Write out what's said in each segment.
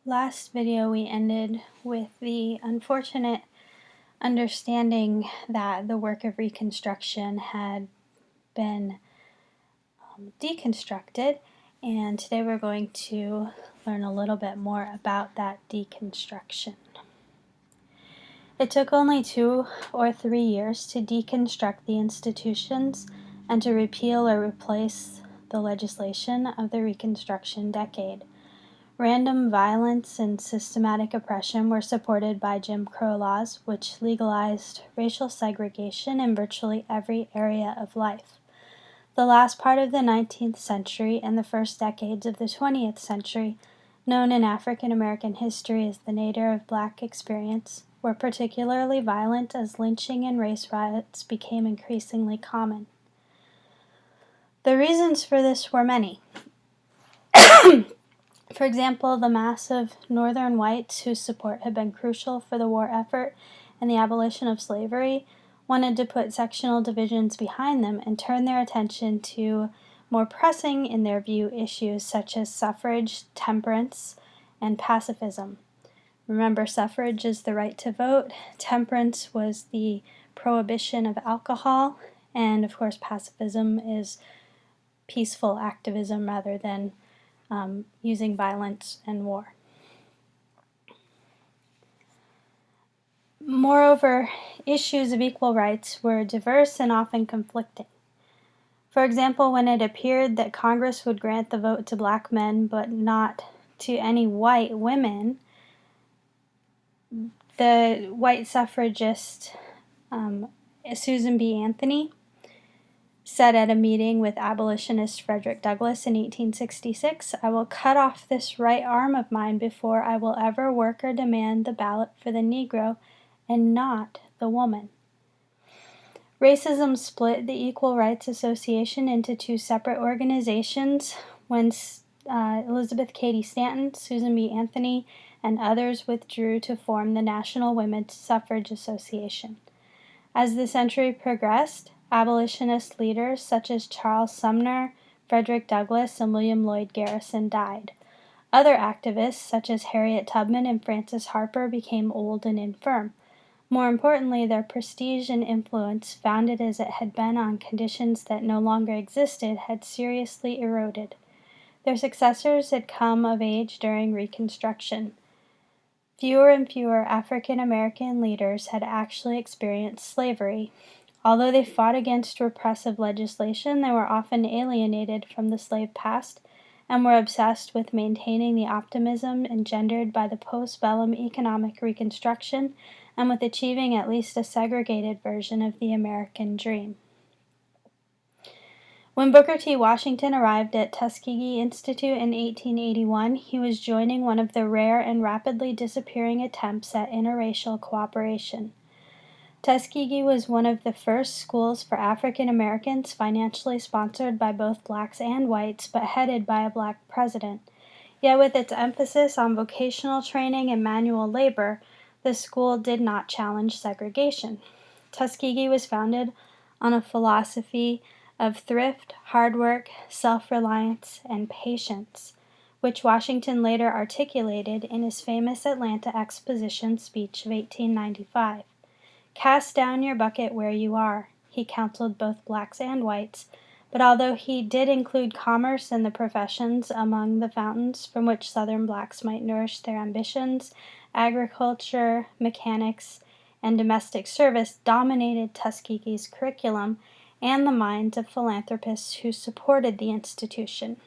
Last video we ended with the unfortunate understanding that the work of Reconstruction had been deconstructed, and today we're going to learn a little bit more about that deconstruction. It took only 2 or 3 years to deconstruct the institutions and to repeal or replace the legislation of the Reconstruction decade. Random violence and systematic oppression were supported by Jim Crow laws, which legalized racial segregation in virtually every area of life. The last part of the 19th century and the first decades of the 20th century, known in African American history as the nadir of Black experience, were particularly violent as lynching and race riots became increasingly common. The reasons for this were many. For example, the mass of Northern whites whose support had been crucial for the war effort and the abolition of slavery wanted to put sectional divisions behind them and turn their attention to more pressing, in their view, issues such as suffrage, temperance, and pacifism. Remember, suffrage is the right to vote, temperance was the prohibition of alcohol, and of course pacifism is peaceful activism rather than using violence and war. Moreover, issues of equal rights were diverse and often conflicting. For example, when it appeared that Congress would grant the vote to Black men but not to any white women, the white suffragist Susan B. Anthony said at a meeting with abolitionist Frederick Douglass in 1866, "I will cut off this right arm of mine before I will ever work or demand the ballot for the Negro and not the woman." Racism split the Equal Rights Association into 2 separate organizations when Elizabeth Cady Stanton, Susan B. Anthony, and others withdrew to form the National Women's Suffrage Association. As the century progressed, abolitionist leaders such as Charles Sumner, Frederick Douglass, and William Lloyd Garrison died. Other activists, such as Harriet Tubman and Frances Harper, became old and infirm. More importantly, their prestige and influence, founded as it had been on conditions that no longer existed, had seriously eroded. Their successors had come of age during Reconstruction. Fewer and fewer African American leaders had actually experienced slavery. Although they fought against repressive legislation, they were often alienated from the slave past and were obsessed with maintaining the optimism engendered by the postbellum economic reconstruction and with achieving at least a segregated version of the American dream. When Booker T. Washington arrived at Tuskegee Institute in 1881, he was joining one of the rare and rapidly disappearing attempts at interracial cooperation. Tuskegee was one of the first schools for African Americans financially sponsored by both blacks and whites, but headed by a black president. Yet with its emphasis on vocational training and manual labor, the school did not challenge segregation. Tuskegee was founded on a philosophy of thrift, hard work, self-reliance, and patience, which Washington later articulated in his famous Atlanta Exposition speech of 1895. "Cast down your bucket where you are," he counseled both blacks and whites, but although he did include commerce and the professions among the fountains from which Southern blacks might nourish their ambitions, agriculture, mechanics, and domestic service dominated Tuskegee's curriculum and the minds of philanthropists who supported the institution.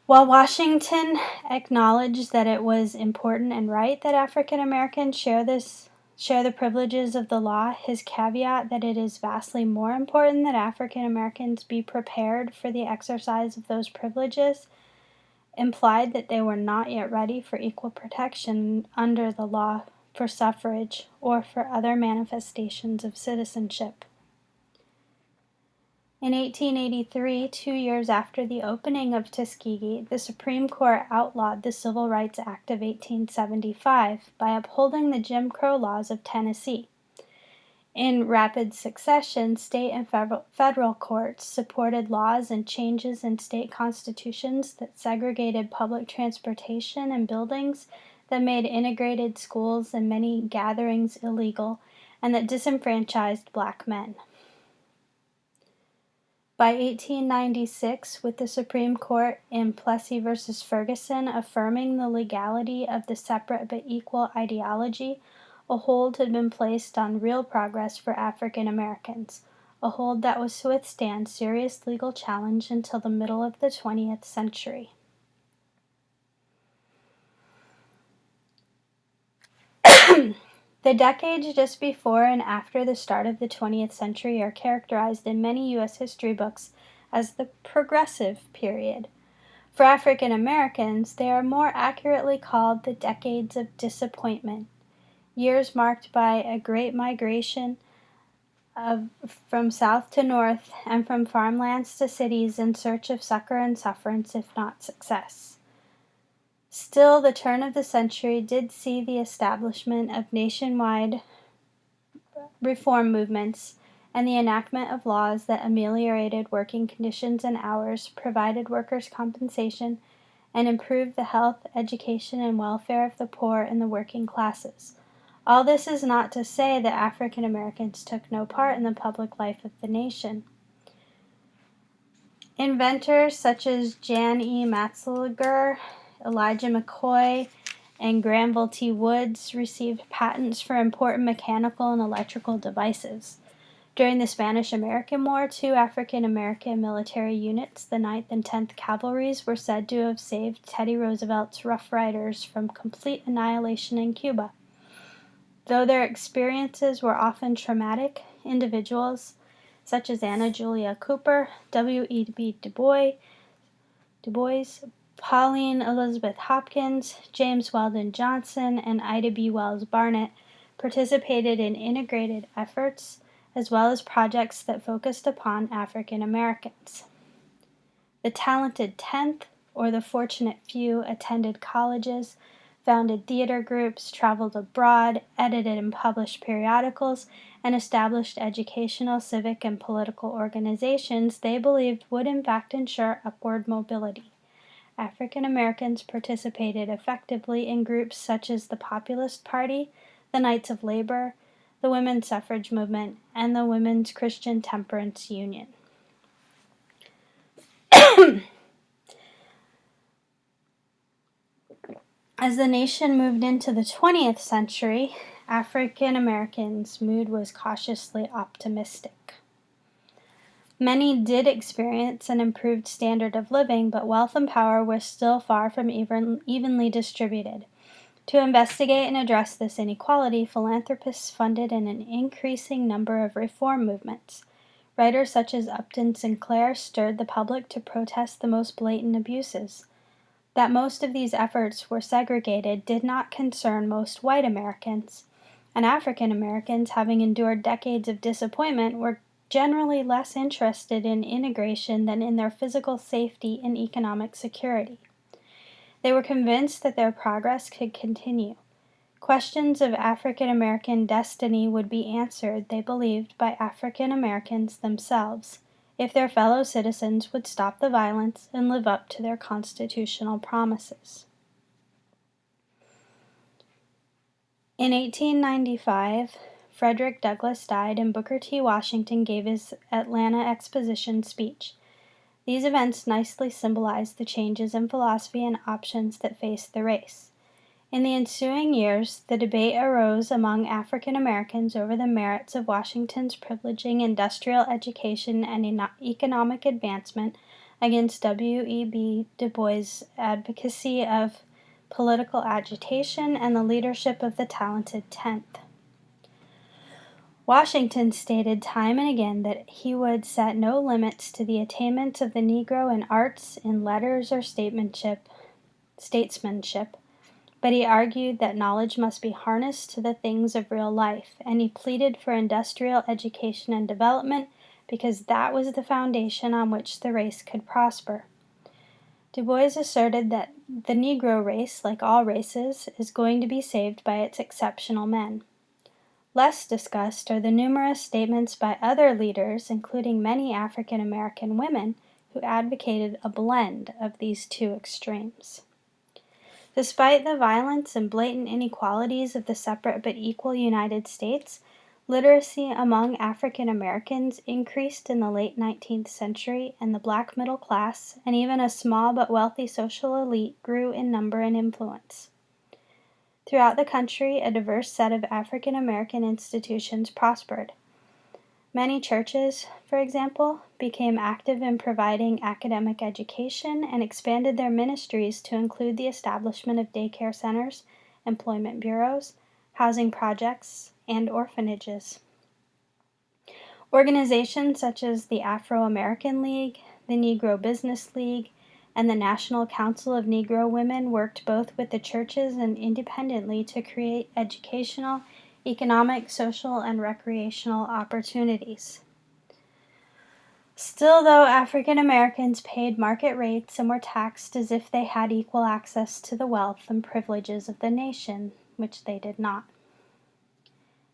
While Washington acknowledged that it was important and right that African Americans share the privileges of the law, his caveat that it is vastly more important that African Americans be prepared for the exercise of those privileges implied that they were not yet ready for equal protection under the law for suffrage or for other manifestations of citizenship. In 1883, 2 years after the opening of Tuskegee, the Supreme Court outlawed the Civil Rights Act of 1875 by upholding the Jim Crow laws of Tennessee. In rapid succession, state and federal courts supported laws and changes in state constitutions that segregated public transportation and buildings, that made integrated schools and many gatherings illegal, and that disenfranchised black men. By 1896, with the Supreme Court in Plessy v. Ferguson affirming the legality of the separate but equal ideology, a hold had been placed on real progress for African Americans, a hold that was to withstand serious legal challenge until the middle of the 20th century. The decades just before and after the start of the 20th century are characterized in many U.S. history books as the Progressive period. For African Americans, they are more accurately called the decades of disappointment, years marked by a great migration from south to north and from farmlands to cities in search of succor and sufferance, if not success. Still, the turn of the century did see the establishment of nationwide reform movements and the enactment of laws that ameliorated working conditions and hours, provided workers' compensation, and improved the health, education, and welfare of the poor and the working classes. All this is not to say that African Americans took no part in the public life of the nation. Inventors such as Jan E. Matzeliger, Elijah McCoy, and Granville T. Woods received patents for important mechanical and electrical devices. During the Spanish-American War, 2 African-American military units, the 9th and 10th Cavalries, were said to have saved Teddy Roosevelt's Rough Riders from complete annihilation in Cuba. Though their experiences were often traumatic, individuals such as Anna Julia Cooper, W.E.B. Du Bois, Pauline Elizabeth Hopkins, James Weldon Johnson, and Ida B. Wells Barnett participated in integrated efforts as well as projects that focused upon African Americans. The talented 10th, or the fortunate few, attended colleges, founded theater groups, traveled abroad, edited and published periodicals, and established educational, civic, and political organizations they believed would in fact ensure upward mobility. African Americans participated effectively in groups such as the Populist Party, the Knights of Labor, the Women's Suffrage Movement, and the Women's Christian Temperance Union. As the nation moved into the 20th century, African Americans' mood was cautiously optimistic. Many did experience an improved standard of living, but wealth and power were still far from evenly distributed. To investigate and address this inequality, philanthropists funded an increasing number of reform movements. Writers such as Upton Sinclair stirred the public to protest the most blatant abuses. That most of these efforts were segregated did not concern most white Americans, and African Americans, having endured decades of disappointment, were generally less interested in integration than in their physical safety and economic security. They were convinced that their progress could continue. Questions of African American destiny would be answered, they believed, by African Americans themselves, if their fellow citizens would stop the violence and live up to their constitutional promises. In 1895, Frederick Douglass died and Booker T. Washington gave his Atlanta Exposition speech. These events nicely symbolize the changes in philosophy and options that faced the race. In the ensuing years, the debate arose among African Americans over the merits of Washington's privileging industrial education and economic advancement against W.E.B. Du Bois' advocacy of political agitation and the leadership of the talented 10th. Washington stated time and again that he would set no limits to the attainments of the Negro in arts, in letters, or statesmanship, but he argued that knowledge must be harnessed to the things of real life, and he pleaded for industrial education and development because that was the foundation on which the race could prosper. Du Bois asserted that the Negro race, like all races, is going to be saved by its exceptional men. Less discussed are the numerous statements by other leaders, including many African American women, who advocated a blend of these two extremes. Despite the violence and blatant inequalities of the separate but equal United States, literacy among African Americans increased in the late 19th century, and the black middle class, and even a small but wealthy social elite, grew in number and influence. Throughout the country, a diverse set of African American institutions prospered. Many churches, for example, became active in providing academic education and expanded their ministries to include the establishment of daycare centers, employment bureaus, housing projects, and orphanages. Organizations such as the Afro-American League, the Negro Business League, and the National Council of Negro Women worked both with the churches and independently to create educational, economic, social, and recreational opportunities. Still, though, African Americans paid market rates and were taxed as if they had equal access to the wealth and privileges of the nation, which they did not.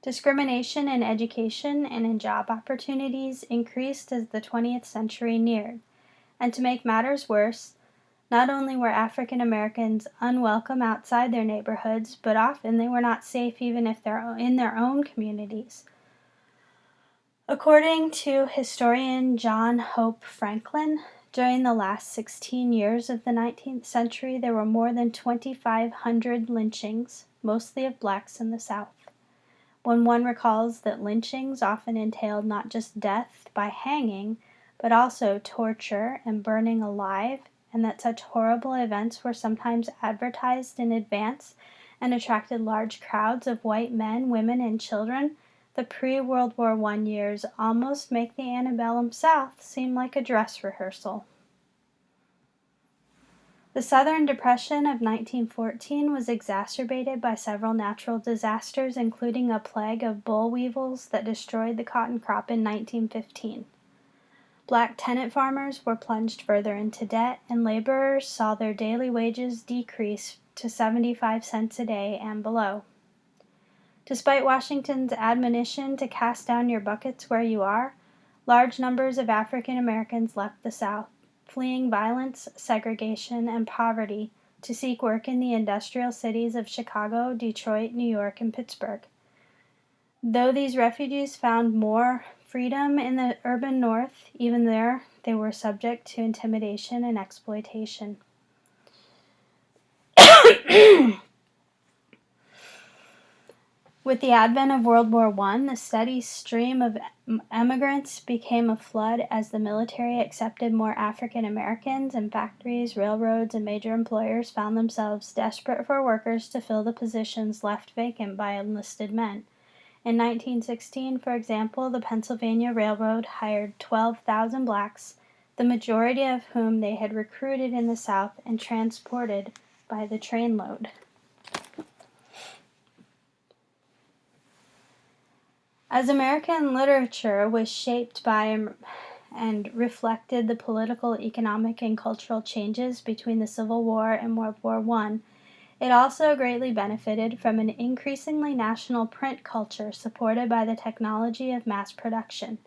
Discrimination in education and in job opportunities increased as the 20th century neared, and to make matters worse, not only were African Americans unwelcome outside their neighborhoods, but often they were not safe even if they're in their own communities. According to historian John Hope Franklin, during the last 16 years of the 19th century, there were more than 2,500 lynchings, mostly of blacks in the South. When one recalls that lynchings often entailed not just death by hanging, but also torture and burning alive, and that such horrible events were sometimes advertised in advance and attracted large crowds of white men, women, and children, the pre-World War I years almost make the antebellum South seem like a dress rehearsal. The Southern Depression of 1914 was exacerbated by several natural disasters, including a plague of boll weevils that destroyed the cotton crop in 1915. Black tenant farmers were plunged further into debt, and laborers saw their daily wages decrease to 75 cents a day and below. Despite Washington's admonition to cast down your buckets where you are, large numbers of African Americans left the South, fleeing violence, segregation, and poverty to seek work in the industrial cities of Chicago, Detroit, New York, and Pittsburgh. Though these refugees found more freedom in the urban North, even there they were subject to intimidation and exploitation. With the advent of World War I, the steady stream of emigrants became a flood as the military accepted more African Americans, and factories, railroads, and major employers found themselves desperate for workers to fill the positions left vacant by enlisted men. In 1916, for example, the Pennsylvania Railroad hired 12,000 blacks, the majority of whom they had recruited in the South and transported by the trainload. As American literature was shaped by and reflected the political, economic, and cultural changes between the Civil War and World War I, it also greatly benefited from an increasingly national print culture supported by the technology of mass production.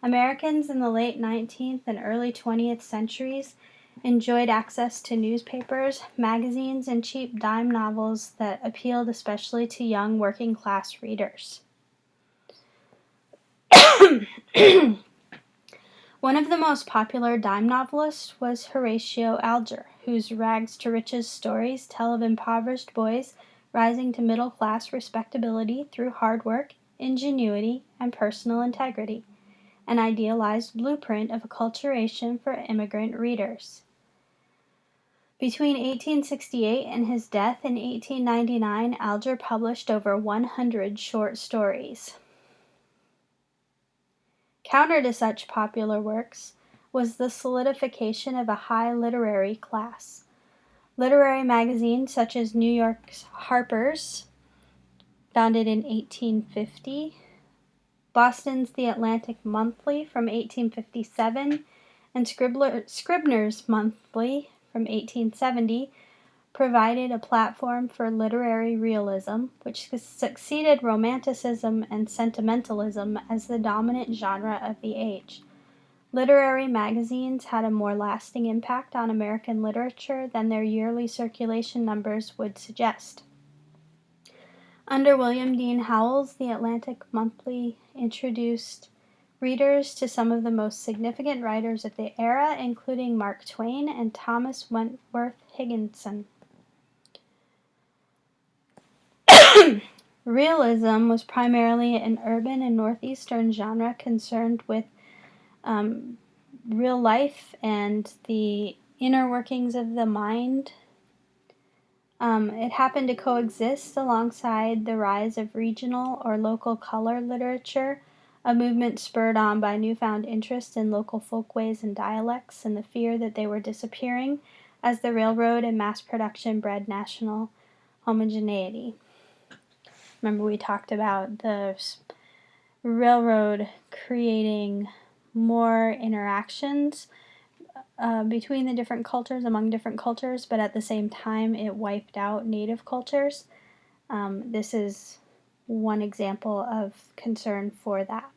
Americans in the late 19th and early 20th centuries enjoyed access to newspapers, magazines, and cheap dime novels that appealed especially to young working-class readers. One of the most popular dime novelists was Horatio Alger, whose rags to riches stories tell of impoverished boys rising to middle-class respectability through hard work, ingenuity, and personal integrity, an idealized blueprint of acculturation for immigrant readers. Between 1868 and his death in 1899, Alger published over 100 short stories. Counter to such popular works was the solidification of a high literary class. Literary magazines such as New York's Harper's, founded in 1850, Boston's The Atlantic Monthly from 1857, and Scribner's Monthly from 1870 provided a platform for literary realism, which succeeded Romanticism and sentimentalism as the dominant genre of the age. Literary magazines had a more lasting impact on American literature than their yearly circulation numbers would suggest. Under William Dean Howells, the Atlantic Monthly introduced readers to some of the most significant writers of the era, including Mark Twain and Thomas Wentworth Higginson. Realism was primarily an urban and northeastern genre concerned with real life and the inner workings of the mind. It happened to coexist alongside the rise of regional or local color literature, a movement spurred on by newfound interest in local folkways and dialects and the fear that they were disappearing as the railroad and mass production bred national homogeneity. Remember, we talked about the railroad creating more interactions between the different cultures, among different cultures, but at the same time it wiped out native cultures. This is one example of concern for that.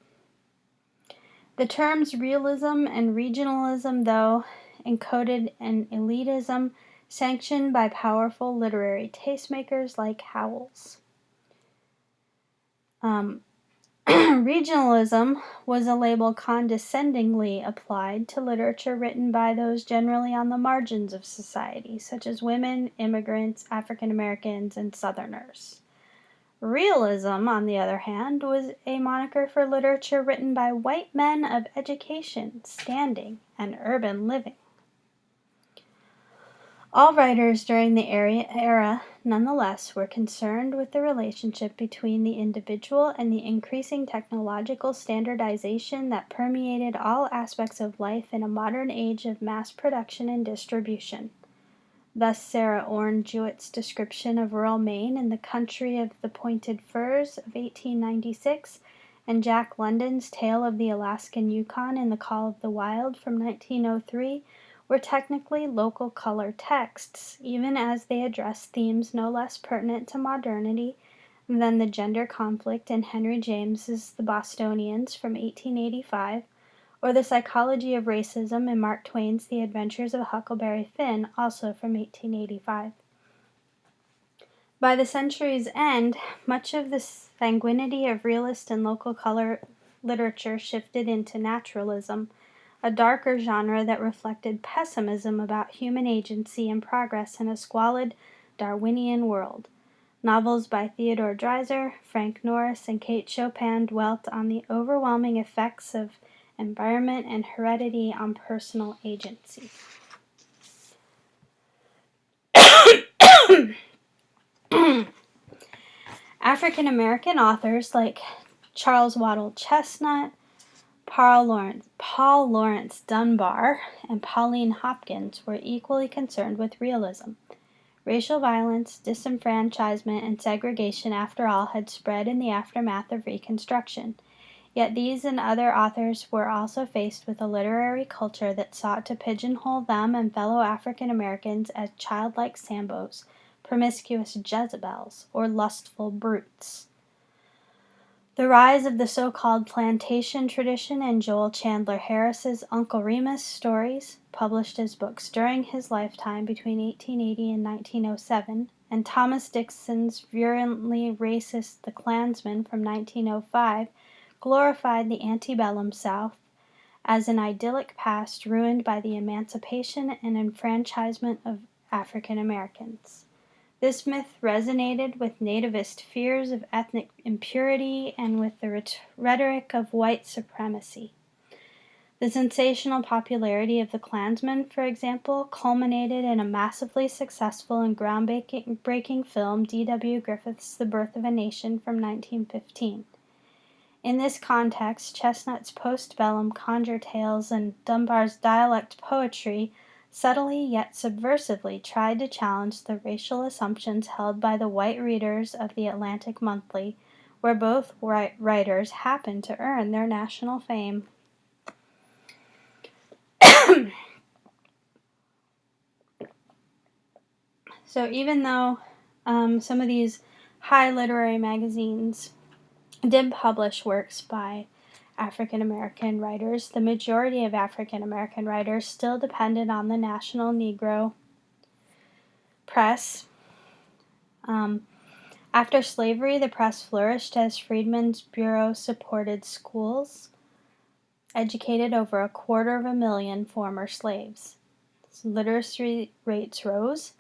The terms realism and regionalism, though, encoded an elitism sanctioned by powerful literary tastemakers like Howells. Regionalism was a label condescendingly applied to literature written by those generally on the margins of society, such as women, immigrants, African Americans, and Southerners. Realism, on the other hand, was a moniker for literature written by white men of education, standing, and urban living. All writers during the era, nonetheless, were concerned with the relationship between the individual and the increasing technological standardization that permeated all aspects of life in a modern age of mass production and distribution. Thus, Sarah Orne Jewett's description of rural Maine and the country of the pointed firs of 1896, and Jack London's tale of the Alaskan Yukon in The Call of the Wild from 1903, were technically local color texts, even as they addressed themes no less pertinent to modernity than the gender conflict in Henry James's The Bostonians from 1885, or the psychology of racism in Mark Twain's The Adventures of Huckleberry Finn, also from 1885. By the century's end, much of the sanguinity of realist and local color literature shifted into naturalism, a darker genre that reflected pessimism about human agency and progress in a squalid Darwinian world. Novels by Theodore Dreiser, Frank Norris, and Kate Chopin dwelt on the overwhelming effects of environment and heredity on personal agency. African American authors like Charles Waddell Chestnut, Paul Laurence Dunbar, and Pauline Hopkins were equally concerned with realism. Racial violence, disenfranchisement, and segregation, after all, had spread in the aftermath of Reconstruction. Yet these and other authors were also faced with a literary culture that sought to pigeonhole them and fellow African Americans as childlike Sambos, promiscuous Jezebels, or lustful brutes. The rise of the so-called plantation tradition and Joel Chandler Harris's Uncle Remus stories, published as books during his lifetime between 1880 and 1907, and Thomas Dixon's virulently racist The Klansman from 1905, glorified the antebellum South as an idyllic past ruined by the emancipation and enfranchisement of African Americans. This myth resonated with nativist fears of ethnic impurity and with the rhetoric of white supremacy. The sensational popularity of The Klansman, for example, culminated in a massively successful and groundbreaking film, D.W. Griffith's The Birth of a Nation from 1915. In this context, Chestnut's postbellum conjure tales and Dunbar's dialect poetry subtly yet subversively tried to challenge the racial assumptions held by the white readers of the Atlantic Monthly, where both writers happened to earn their national fame. So even though some of these high literary magazines did publish works by African American writers, the majority of African American writers still depended on the National Negro press. After slavery, the press flourished as Freedmen's Bureau supported schools, educated over 250,000 former slaves. Literacy rates rose.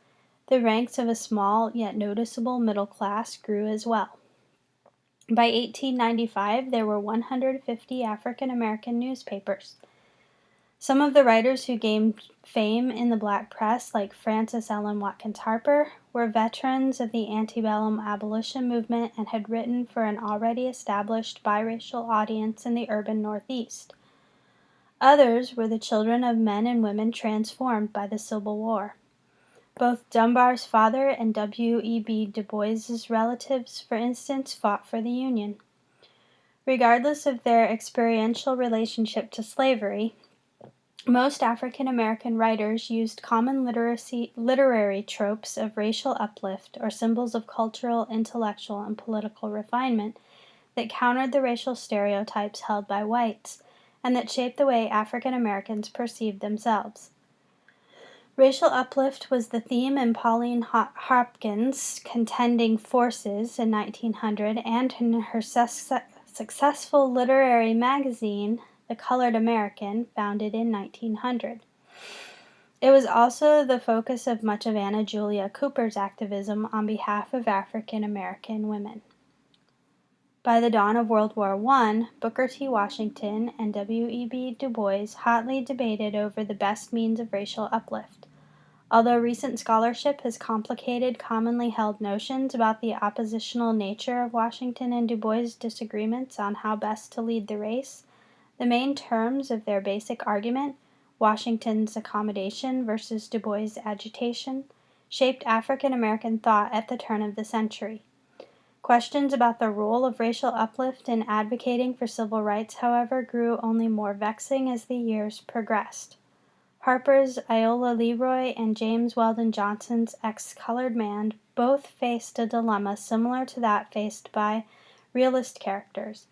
The ranks of a small yet noticeable middle class grew as well. By 1895, there were 150 African American newspapers. Some of the writers who gained fame in the black press, like Frances Ellen Watkins Harper, were veterans of the antebellum abolition movement and had written for an already established biracial audience in the urban Northeast. Others were the children of men and women transformed by the Civil War. Both Dunbar's father and W.E.B. Du Bois's relatives, for instance, fought for the Union. Regardless of their experiential relationship to slavery, most African American writers used common literary tropes of racial uplift or symbols of cultural, intellectual, and political refinement that countered the racial stereotypes held by whites and that shaped the way African Americans perceived themselves. Racial uplift was the theme in Pauline Hopkins' Contending Forces in 1900 and in her successful literary magazine, The Colored American, founded in 1900. It was also the focus of much of Anna Julia Cooper's activism on behalf of African American women. By the dawn of World War I, Booker T. Washington and W.E.B. Du Bois hotly debated over the best means of racial uplift. Although recent scholarship has complicated commonly held notions about the oppositional nature of Washington and Du Bois' disagreements on how best to lead the race, the main terms of their basic argument, Washington's accommodation versus Du Bois' agitation, shaped African American thought at the turn of the century. Questions about the role of racial uplift in advocating for civil rights, however, grew only more vexing as the years progressed. Harper's Iola Leroy and James Weldon Johnson's Ex-Colored Man both faced a dilemma similar to that faced by realist characters: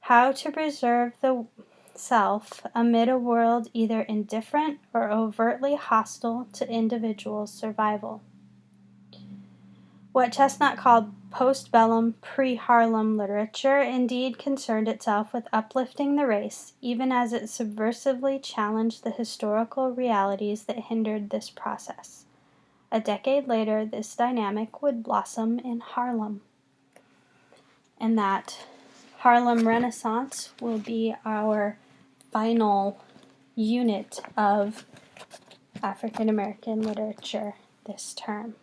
how to preserve the self amid a world either indifferent or overtly hostile to individual survival. What Chestnut called postbellum pre-Harlem literature indeed concerned itself with uplifting the race, even as it subversively challenged the historical realities that hindered this process. A decade later, this dynamic would blossom in Harlem. And that Harlem Renaissance will be our final unit of African American literature this term.